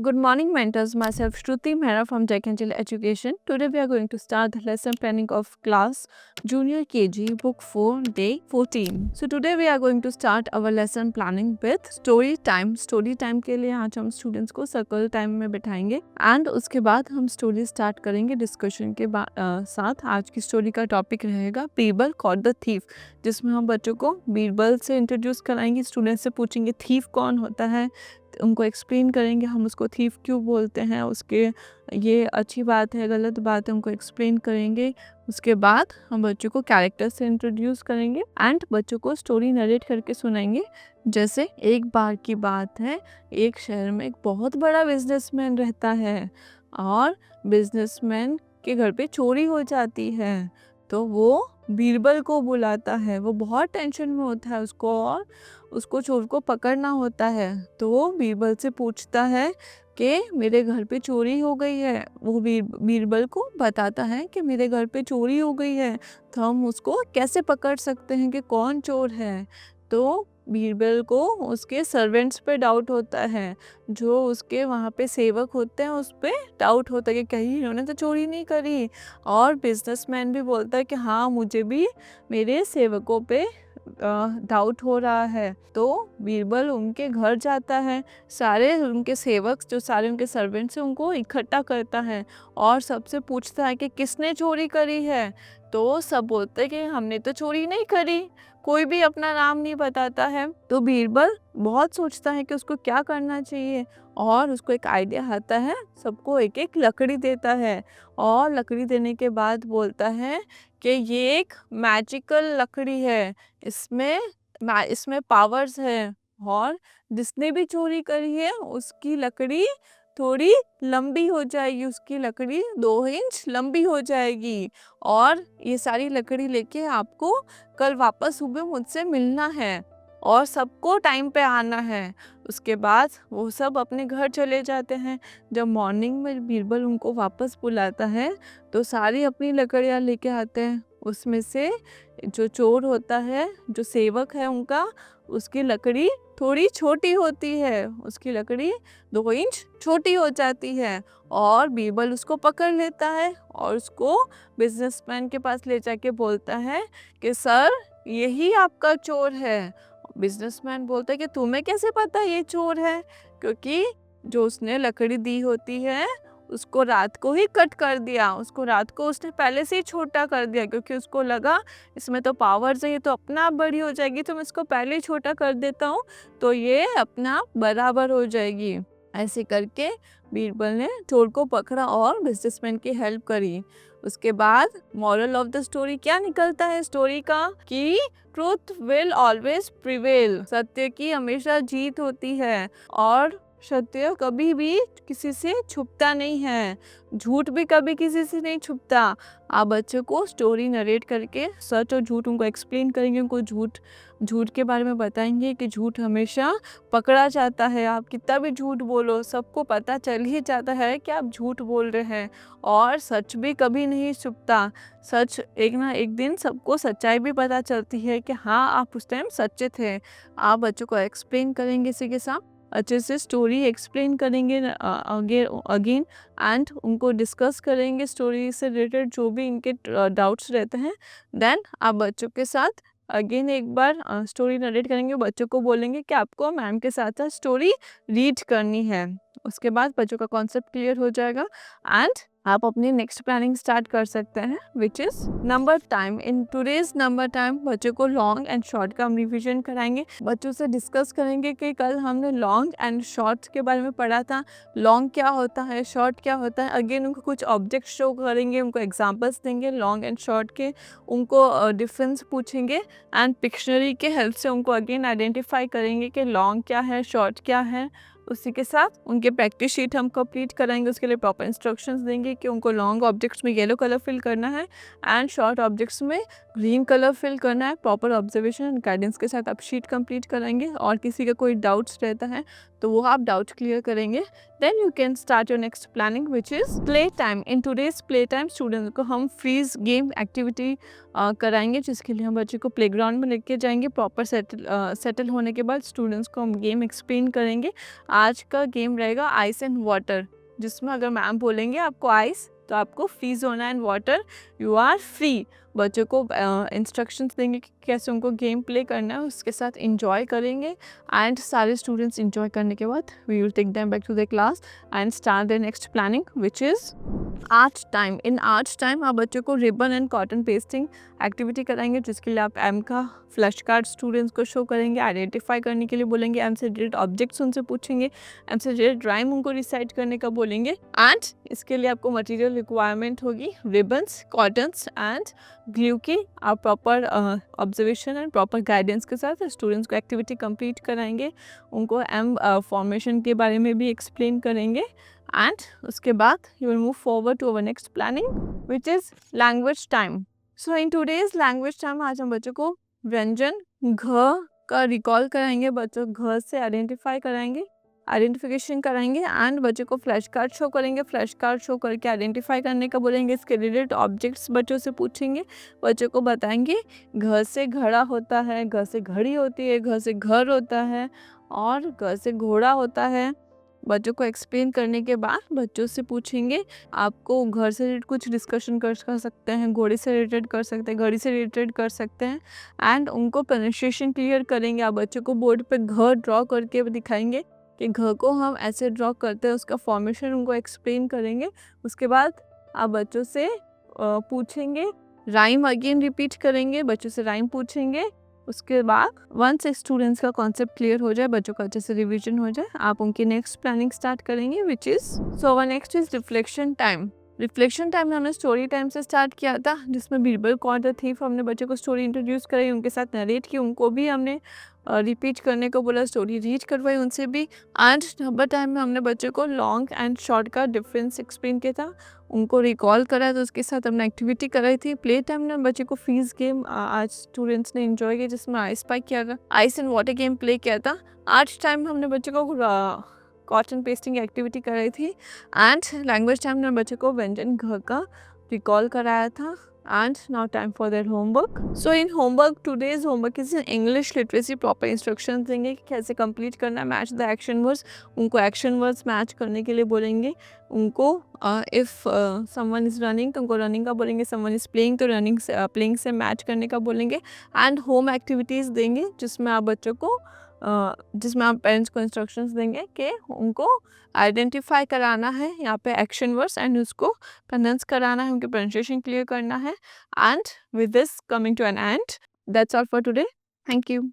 Good morning, mentors. Myself, Shruti Mehra from Jack Angel Education. Today, we are going to start the lesson planning of class Junior KG, Book 4, Day 14. So, today we are going to start our lesson planning with story time. Story time के लिए आज हम students को circle time में बैठाएंगे and उसके बाद हम story start करेंगे discussion के साथ. आज की story का topic रहेगा बीरबल caught the thief, जिसमें हम बच्चों को बीरबल से introduce कराएंगे. Students से पूछेंगे thief कौन होता है, उनको एक्सप्लेन करेंगे हम उसको थीफ क्यों बोलते हैं, उसके ये अच्छी बात है गलत बात है उनको एक्सप्लेन करेंगे. उसके बाद हम बच्चों को कैरेक्टर से इंट्रोड्यूस करेंगे एंड बच्चों को स्टोरी नरेट करके सुनाएंगे. जैसे एक बार की बात है, एक शहर में एक बहुत बड़ा बिजनेसमैन रहता है और बिजनेसमैन के घर पे चोरी हो जाती है. तो वो बीरबल को बुलाता है. वो बहुत टेंशन में होता है उसको और उसको चोर को पकड़ना होता है. तो वो बीरबल से पूछता है कि मेरे घर पे चोरी हो गई है. वो बीरबल को बताता है कि मेरे घर पे चोरी हो गई है, तो हम उसको कैसे पकड़ सकते हैं कि कौन चोर है. तो बीरबल को उसके सर्वेंट्स पे डाउट होता है, जो उसके वहाँ पे सेवक होते हैं उस पे डाउट होता है कि कहीं इन्होंने तो चोरी नहीं करी. और बिजनेसमैन भी बोलता है कि हाँ मुझे भी मेरे सेवकों पे डाउट हो रहा है. तो बीरबल उनके घर जाता है, सारे उनके सेवक जो सारे उनके सर्वेंट्स हैं उनको इकट्ठा करता है और सबसे पूछता है कि किसने चोरी करी है. तो सब बोलते हैं कि हमने तो चोरी नहीं करी. कोई भी अपना नाम नहीं बताता है. तो बीरबल बहुत सोचता है कि उसको क्या करना चाहिए और उसको एक आइडिया आता है. सबको एक एक लकड़ी देता है और लकड़ी देने के बाद बोलता है कि ये एक मैजिकल लकड़ी है, इसमें पावर्स है और जिसने भी चोरी करी है उसकी लकड़ी थोड़ी लंबी हो जाएगी, उसकी लकड़ी 2 इंच लंबी हो जाएगी और ये सारी लकड़ी लेके आपको कल वापस सुबह मुझसे मिलना है और सबको टाइम पे आना है. उसके बाद वो सब अपने घर चले जाते हैं. जब मॉर्निंग में बीरबल उनको वापस बुलाता है तो सारी अपनी लकड़ियाँ लेके आते हैं. उसमें से जो चोर होता है, जो सेवक है उनका, उसकी लकड़ी थोड़ी छोटी होती है, उसकी लकड़ी 2 इंच छोटी हो जाती है और बीरबल उसको पकड़ लेता है और उसको बिजनेसमैन के पास ले जाके बोलता है कि सर यही आपका चोर है. बिजनेसमैन बोलता है कि तुम्हें कैसे पता ये चोर है, क्योंकि जो उसने लकड़ी दी होती है उसको रात को ही कट कर दिया, उसको रात को उसने पहले से ही छोटा कर दिया, क्योंकि उसको लगा इसमें तो पावर्स है, ये तो अपना आप बड़ी हो जाएगी, तो मैं इसको पहले ही छोटा कर देता हूँ तो ये अपना आप बराबर हो जाएगी. ऐसे करके बीरबल ने चोर को पकड़ा और बिजनेसमैन की हेल्प करी. उसके बाद मॉरल ऑफ द स्टोरी क्या निकलता है स्टोरी का, कि ट्रूथ विल ऑलवेज प्रिवेल, सत्य की हमेशा जीत होती है और सत्य कभी भी किसी से छुपता नहीं है, झूठ भी कभी किसी से नहीं छुपता. आप बच्चों को स्टोरी नरेट करके सच और झूठ उनको एक्सप्लेन करेंगे, उनको झूठ के बारे में बताएंगे कि झूठ हमेशा पकड़ा जाता है. आप कितना भी झूठ बोलो सबको पता चल ही जाता है कि आप झूठ बोल रहे हैं और सच भी कभी नहीं छुपता. सच एक ना एक दिन सबको सच्चाई भी पता चलती है कि हाँ आप उस टाइम सच्चे थे. आप बच्चों को एक्सप्लेन करेंगे इसी के साथ, अच्छे से स्टोरी एक्सप्लेन करेंगे अगेन एंड उनको डिस्कस करेंगे स्टोरी से रिलेटेड जो भी इनके डाउट्स रहते हैं. देन आप बच्चों के साथ अगेन एक बार स्टोरी नरेट करेंगे. बच्चों को बोलेंगे कि आपको मैम के साथ साथ स्टोरी रीड करनी है. उसके बाद बच्चों का कॉन्सेप्ट क्लियर हो जाएगा एंड आप अपनी नेक्स्ट प्लानिंग स्टार्ट कर सकते हैं, which is number time. In today's number time बच्चों को लॉन्ग एंड शॉर्ट का हम रिविजन कराएंगे. बच्चों से डिस्कस करेंगे कि कल हमने लॉन्ग एंड शॉर्ट के बारे में पढ़ा था. लॉन्ग क्या होता है, शॉर्ट क्या होता है. अगेन उनको कुछ ऑब्जेक्ट शो करेंगे, उनको एग्जाम्पल्स देंगे लॉन्ग एंड शॉर्ट के, उनको डिफरेंस पूछेंगे एंड पिक्शनरी के हेल्प से उनको अगेन आइडेंटिफाई करेंगे कि लॉन्ग क्या है, शॉर्ट क्या है. उसी के साथ उनके प्रैक्टिस शीट हम कंप्लीट कराएंगे. उसके लिए प्रॉपर इंस्ट्रक्शंस देंगे कि उनको लॉन्ग ऑब्जेक्ट्स में येलो कलर फिल करना है एंड शॉर्ट ऑब्जेक्ट्स में ग्रीन कलर फिल करना है. प्रॉपर ऑब्जर्वेशन एंड गाइडेंस के साथ आप शीट कंप्लीट कराएंगे. और किसी का कोई डाउट्स रहता है तो वो आप डाउट क्लियर करेंगे। Then you can start your next planning which is play time. In today's play time students को हम फ्रीज गेम एक्टिविटी कराएंगे, जिसके लिए हम बच्चे को प्लेग्राउंड में लेके जाएंगे। प्रॉपर सेटल होने के बाद स्टूडेंट्स को हम गेम एक्सप्लेन करेंगे। आज का गेम रहेगा आइस एंड वाटर, जिसमें अगर मैम बोलेंगे आपको आइस तो आपको फ्रीज होना, and water you are free. बच्चों को इंस्ट्रक्शंस देंगे कि कैसे उनको गेम प्ले करना है, उसके साथ इंजॉय करेंगे। एंड सारे स्टूडेंट्स इंजॉय करने के बाद we will take them back to the class and start the next planning which is art time. In art time आप बच्चों को ribbon and cotton pasting activity कराएंगे, जिसके लिए आप एम का फ्लैश कार्ड स्टूडेंट्स को शो करेंगे, आइडेंटिफाई करने के लिए बोलेंगे, एम से रिलेटेड ऑब्जेक्ट्स उनसे पूछेंगे, एम से रिलेटेड राइम उनको रिसाइट करने का बोलेंगे। एंड इसके लिए आपको मटेरियल रिक्वायरमेंट होगी रिबन्स, कॉटन्स एंड ग्लू की। आप proper observation and proper guidance के साथ स्टूडेंट्स को एक्टिविटी कंप्लीट कराएंगे, उनको एम फॉर्मेशन के बारे में भी एक्सप्लेन करेंगे। एंड उसके बाद you will move forward to our next planning which is language time. So in today's language time आज हम बच्चों को व्यंजन घ का रिकॉल कराएंगे, बच्चों घ से आइडेंटिफाई कराएंगे, आइडेंटिफिकेशन कराएंगे एंड बच्चों को फ्लैश कार्ड शो करेंगे। फ्लैश कार्ड शो करके आइडेंटिफाई करने का बोलेंगे, इसके रिलेटेड ऑब्जेक्ट्स बच्चों से पूछेंगे, बच्चों को बताएंगे घर से घड़ा होता है, घर से घड़ी होती है, घर से घर होता है और घर से घोड़ा होता है। बच्चों को एक्सप्लेन करने के बाद बच्चों से पूछेंगे, आपको घर से रिलेटेड कुछ डिस्कशन कर सकते हैं, घोड़े से रिलेटेड कर सकते हैं, घड़ी से रिलेटेड कर सकते हैं एंड उनको प्रोनाउंसिएशन क्लियर करेंगे। आप बच्चों को बोर्ड पे घ ड्रॉ करके दिखाएंगे कि घ को हम ऐसे ड्रॉ करते हैं, उसका फॉर्मेशन उनको एक्सप्लेन करेंगे। उसके बाद आप बच्चों से पूछेंगे, राइम अगेन रिपीट करेंगे, बच्चों से राइम पूछेंगे। उसके बाद वंस स्टूडेंट्स का कॉन्सेप्ट क्लियर हो जाए, बच्चों का अच्छे से रिवीजन हो जाए, आप उनकी नेक्स्ट प्लानिंग स्टार्ट करेंगे which is so our next is reflection time. Reflection time में हमने स्टोरी टाइम से स्टार्ट किया था, जिसमें बीरबल कौन द थीफ हमने बच्चों को स्टोरी इंट्रोड्यूस कराई, उनके साथ नरेट की, उनको भी हमने रिपीट करने को बोला, स्टोरी रीड करवाई उनसे भी। एंड नंबर टाइम में हमने बच्चों को लॉन्ग एंड शॉर्ट का डिफरेंस एक्सप्लेन किया था, उनको रिकॉल करा, तो उसके साथ हमने एक्टिविटी कराई थी। प्ले टाइम में बच्चे को फीस गेम आज स्टूडेंट्स ने एंजॉय किया, जिसमें आइस पाइक किया था, ice and water game play किया था। आर्ट टाइम में हमने बच्चों को कॉटन पेस्टिंग एक्टिविटी कराई थी। एंड लैंग्वेज टाइम में बच्चे को व्यंजन घ का रिकॉल कराया था। And now time for their homework. So in homework, today's homework is in English literacy. Proper instructions देंगे कि कैसे complete करना है, match the action words, उनको action words match करने के लिए बोलेंगे। उनको if someone is running तो उनको running का बोलेंगे, someone is playing तो playing से match करने का बोलेंगे। and home activities देंगे, जिसमें आप बच्चों को जिसमें आप पेरेंट्स को इंस्ट्रक्शंस देंगे कि उनको आइडेंटिफाई कराना है यहाँ पे एक्शन वर्ड्स एंड उसको प्रोनाउंस कराना है, उनकी प्रोनाउंसिएशन क्लियर करना है। And with this coming to an end, that's all for today. Thank you.